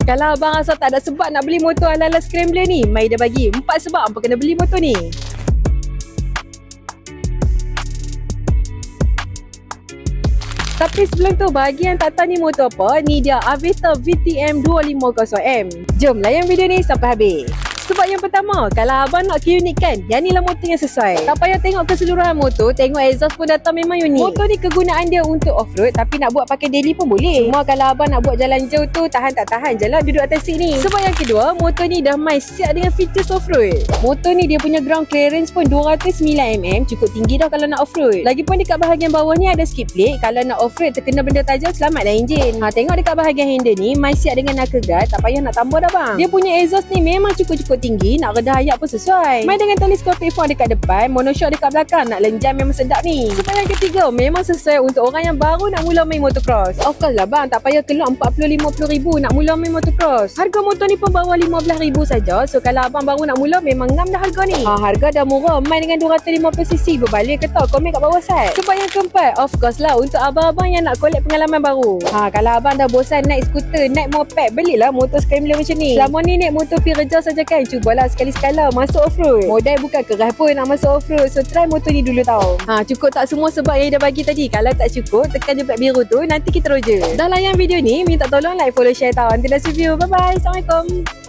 Kalau abang rasa tak ada sebab nak beli motor ala-ala scrambler ni, Mai dah bagi 4 sebab apa kena beli motor ni. Tapi sebelum tu, bagi yang tak tahu ni motor apa, ni dia Avesta VTM 250M. Jom layan video ni sampai habis. Sebab yang pertama, kalau abang nak keunikan, yang ni lah motor yang sesuai. Tak payah tengok keseluruhan motor, tengok exhaust pun datang memang unik. Motor ni kegunaan dia untuk off-road, tapi nak buat pakai daily pun boleh. Cuma kalau abang nak buat jalan jauh tu, tahan tak tahan je lah duduk atas seat ni. Sebab yang kedua, motor ni dah main siap dengan features off-road. Motor ni dia punya ground clearance pun 209mm, cukup tinggi dah kalau nak off-road. Lagipun dekat bahagian bawah ni ada skid plate, kalau nak off-road terkena benda tajam, selamatlah enjin. Tengok dekat bahagian handle ni, main siap dengan knuckle guard, tak payah nak tambah dah bang. Dia punya exhaust ni memang cukup-cukup tinggi, nak redah ayat pun sesuai. Main dengan teleskopik fork dekat depan, monoshock dekat belakang, nak lenjam memang sedap ni. Sebab yang ketiga, memang sesuai untuk orang yang baru nak mula main motocross. Of course lah bang, tak payah keluar 40-50 ribu nak mula main motocross. Harga motor ni pun bawah 15 ribu saja. So kalau abang baru nak mula, memang ngam dah harga ni. Harga dah murah, main dengan 250cc, berbalik ke tak? Komen kat bawah sat. Sebab yang keempat, of course lah untuk abang-abang yang nak collect pengalaman baru. Kalau abang dah bosan naik skuter, naik moped, belilah motor scrambler macam ni. Selama ni naik motor pergi Reja saja kan, cubalah sekali-sekala masuk off-road. Modal bukan keras pun nak masuk off-road. So try motor ni dulu tau. Cukup tak semua sebab yang dah bagi tadi? Kalau tak cukup, tekan je beg biru tu, nanti kita roja. Dah layan video ni, minta tolong like, follow, share tau. Until next review. Bye bye. Assalamualaikum.